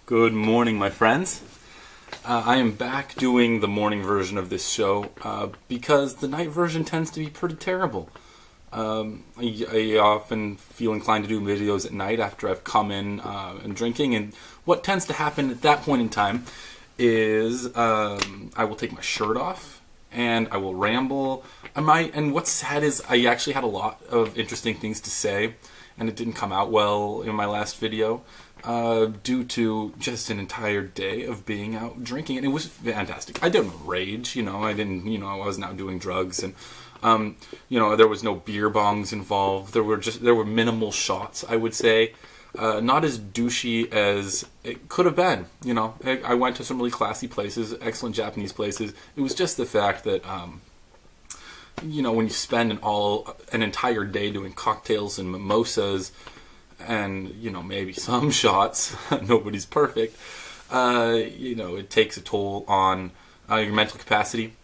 Good morning, my friends. I am back doing the morning version of this show because the night version tends to be pretty terrible. I often feel inclined to do videos at night after I've come in and drinking, and what tends to happen at that point in time is I will take my shirt off and I will ramble. And what's sad is I actually had a lot of interesting things to say, and it didn't come out well in my last video. Due to just an entire day of being out drinking, and it was fantastic. I didn't rage, I wasn't out doing drugs, and there was no beer bongs involved. There were minimal shots, I would say, not as douchey as it could have been. I went to some really classy places, excellent Japanese places. It was just the fact that when you spend an entire day doing cocktails and mimosas, and maybe some shots, nobody's perfect, it takes a toll on your mental capacity.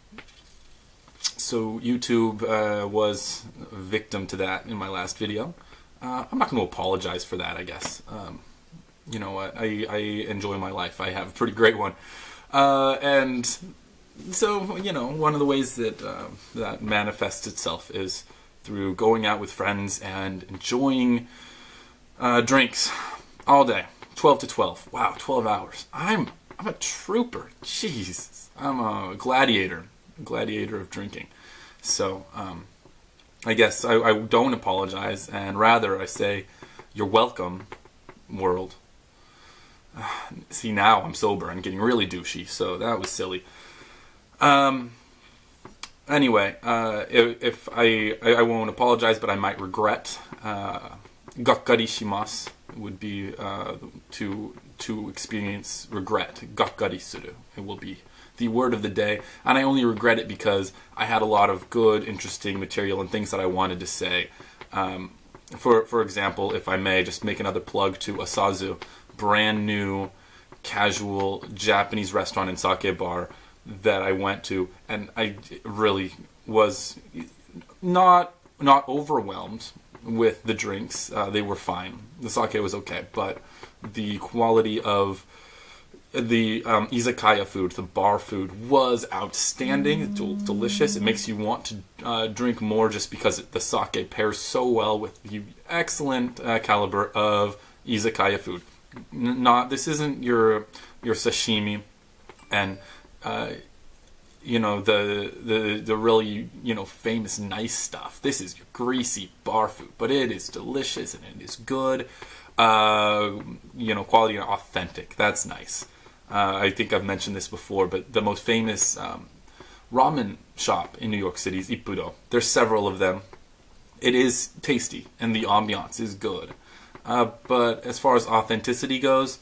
So YouTube was a victim to that in my last video. I'm not going to apologize for that, I guess. You know what, I enjoy my life. I have a pretty great one, and so one of the ways that that manifests itself is through going out with friends and enjoying drinks all day, 12 to 12. Wow, 12 hours. I'm a trooper. Jeez, I'm a gladiator of drinking. So I guess I don't apologize, and rather I say, you're welcome, world. See, now I'm sober and getting really douchey, so that was silly. Anyway, if I won't apologize, but I might regret. Gakkari shimasu would be to experience regret. Gakkari suru. It will be the word of the day, and I only regret it because I had a lot of good, interesting material and things that I wanted to say. For example, if I may, just make another plug to Asazu, brand new, casual Japanese restaurant and sake bar that I went to, and I really was not overwhelmed with the drinks. They were fine. The sake was okay, but the quality of the izakaya food, the bar food, was outstanding. It's delicious. It makes you want to drink more just because the sake pairs so well with the excellent caliber of izakaya food. This isn't your sashimi and the really famous nice stuff. This is your greasy bar food, but it is delicious and it is good. Quality and authentic. That's nice. I think I've mentioned this before, but the most famous ramen shop in New York City is Ippudo. There's several of them. It is tasty and the ambiance is good. But as far as authenticity goes,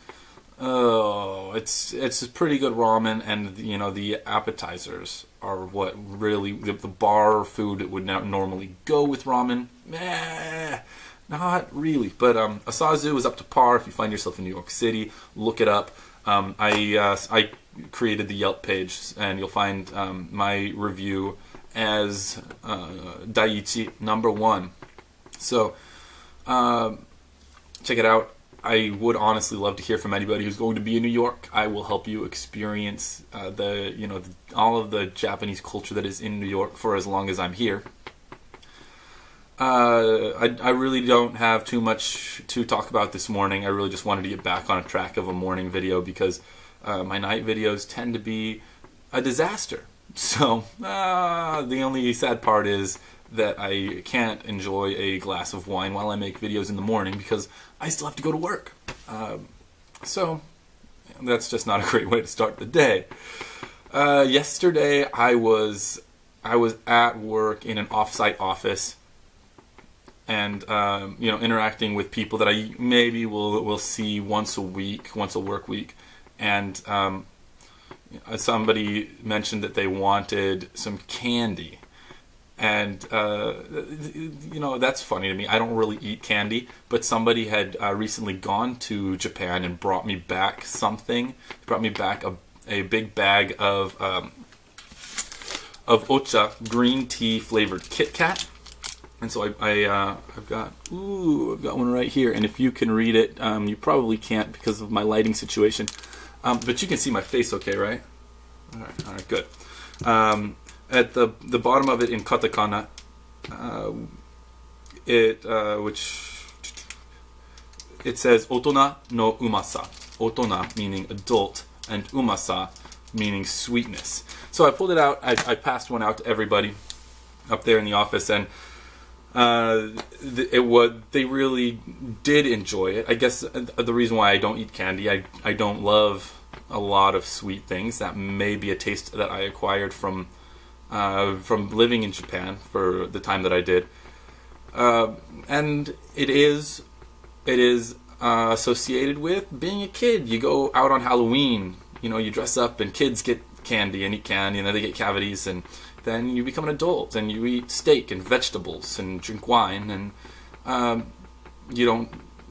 it's pretty good ramen, and the appetizers are what really the bar food that would normally go with ramen. Not really, but Asazu is up to par. If you find yourself in New York City, look it up. I created the Yelp page, and you'll find my review as Daiichi #1. So check it out. I would honestly love to hear from anybody who's going to be in New York. I will help you experience all of the Japanese culture that is in New York for as long as I'm here. I really don't have too much to talk about this morning. I really just wanted to get back on a track of a morning video because my night videos tend to be a disaster. So the only sad part is that I can't enjoy a glass of wine while I make videos in the morning because I still have to go to work. So that's just not a great way to start the day. Yesterday I was at work in an off-site office, and interacting with people that I maybe will see once a work week, and somebody mentioned that they wanted some candy. And that's funny to me. I don't really eat candy, but somebody had recently gone to Japan and brought me back something. Brought me back a big bag of ocha green tea flavored Kit Kat, And so I've got one right here, and if you can read it, you probably can't because of my lighting situation, but you can see my face, okay, right? All right, good. At the bottom of it in katakana, it says otona no umasa. Otona meaning adult, and umasa meaning sweetness. So I pulled it out. I passed one out to everybody up there in the office, and they really did enjoy it. I guess the reason why I don't eat candy, I don't love a lot of sweet things. That may be a taste that I acquired from living in Japan for the time that I did, and it is associated with being a kid. You go out on Halloween, you dress up, and kids get candy and eat candy, and then they get cavities, and then you become an adult and you eat steak and vegetables and drink wine, and you don't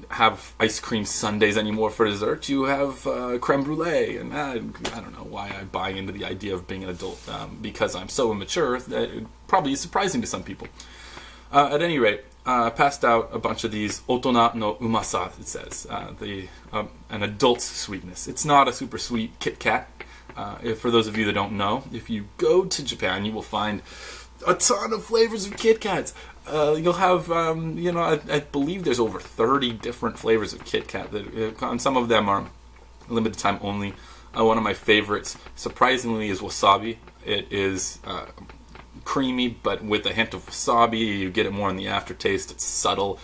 have ice cream sundaes anymore for dessert. You have creme brulee, and I don't know why I buy into the idea of being an adult, because I'm so immature that it probably is surprising to some people. At any rate, I passed out a bunch of these otona no umasa, it says, an adult's sweetness. It's not a super sweet Kit Kat. For those of you that don't know, if you go to Japan, you will find a ton of flavors of Kit Kats. You'll have, I believe there's over 30 different flavors of Kit Kat. And some of them are limited time only. One of my favorites, surprisingly, is wasabi. It is creamy, but with a hint of wasabi. You get it more in the aftertaste. It's subtle,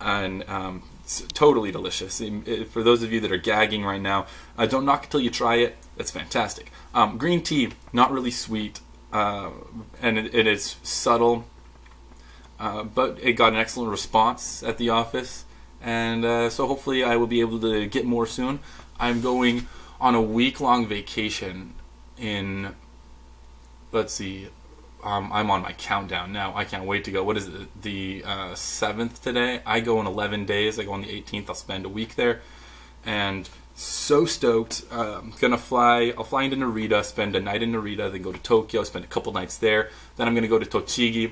and it's totally delicious. For those of you that are gagging right now, don't knock it till you try it. It's fantastic. Green tea, not really sweet, and it is subtle, but it got an excellent response at the office, and so hopefully I will be able to get more soon. I'm going on a week-long vacation in, let's see, I'm on my countdown now. I can't wait to go. What is it, the 7th today? I go in 11 days. I go on the 18th. I'll spend a week there, and so stoked. I'll fly into Narita, spend a night in Narita, then go to Tokyo, spend a couple nights there. Then I'm going to go to Tochigi,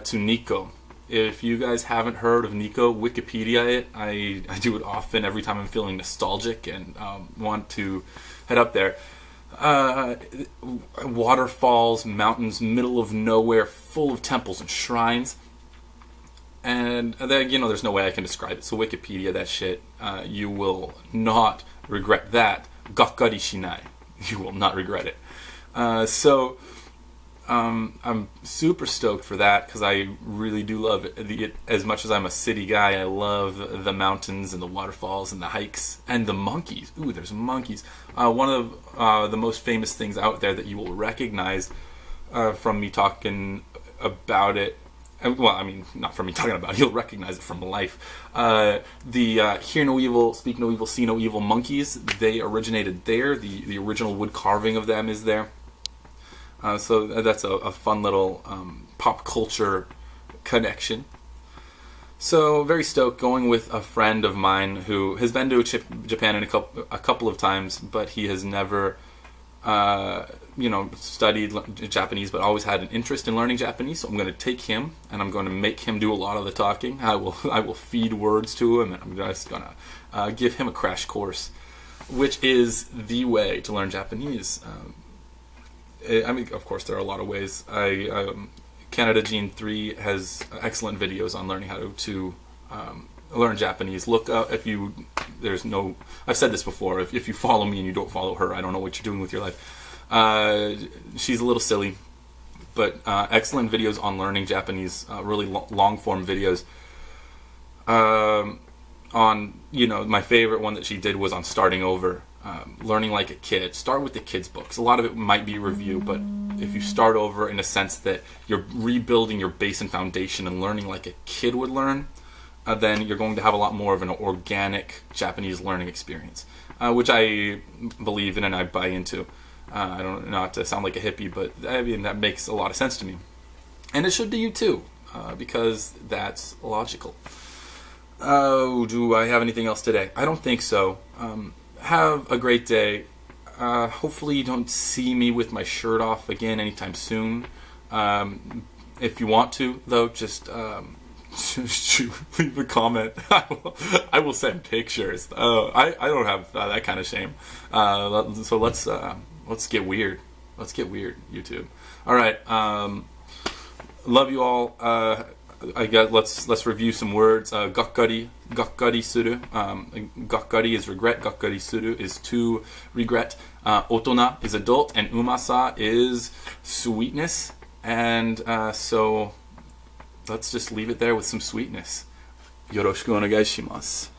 to Nikko. If you guys haven't heard of Nikko, Wikipedia it. I do it often every time I'm feeling nostalgic and want to head up there. Waterfalls, mountains, middle of nowhere, full of temples and shrines. And then, there's no way I can describe it. So Wikipedia that shit. You will not regret that. Gakkari Shinai. You will not regret it. So I'm super stoked for that, because I really do love it. As much as I'm a city guy, I love the mountains and the waterfalls and the hikes and the monkeys. Ooh, there's monkeys. One of the most famous things out there that you will recognize from me talking about it. Well, I mean, not from me talking about it. You'll recognize it from life. The Hear No Evil, Speak No Evil, See No Evil monkeys, they originated there. The original wood carving of them is there. So that's a fun little pop culture connection. So very stoked, going with a friend of mine who has been to Japan a couple of times, but he has never studied Japanese, but always had an interest in learning Japanese. So I'm going to take him, and I'm going to make him do a lot of the talking. I will feed words to him, and I'm just going to give him a crash course, which is the way to learn Japanese. I mean, of course, there are a lot of ways. Canada Gene 3 has excellent videos on learning how to learn Japanese. Look up I've said this before, if you follow me and you don't follow her, I don't know what you're doing with your life. She's a little silly, but excellent videos on learning Japanese, really long form videos. My favorite one that she did was on starting over. Learning like a kid. Start with the kids' books. A lot of it might be review, but if you start over in a sense that you're rebuilding your base and foundation and learning like a kid would learn, then you're going to have a lot more of an organic Japanese learning experience, which I believe in and I buy into. I don't not to sound like a hippie, but I mean that makes a lot of sense to me, and it should to you too, because that's logical. Do I have anything else today? I don't think so. Have a great day. Hopefully you don't see me with my shirt off again anytime soon. If you want to, though, just leave a comment. I will send pictures. I don't have that kind of shame. So let's get weird. Let's get weird, YouTube. All right. Love you all. Let's review some words. Gakkari suru. Gakkari is regret. Gakkari suru is to regret. Otona is adult, and umasa is sweetness. And so let's just leave it there with some sweetness. Yoroshiku onegai shimasu.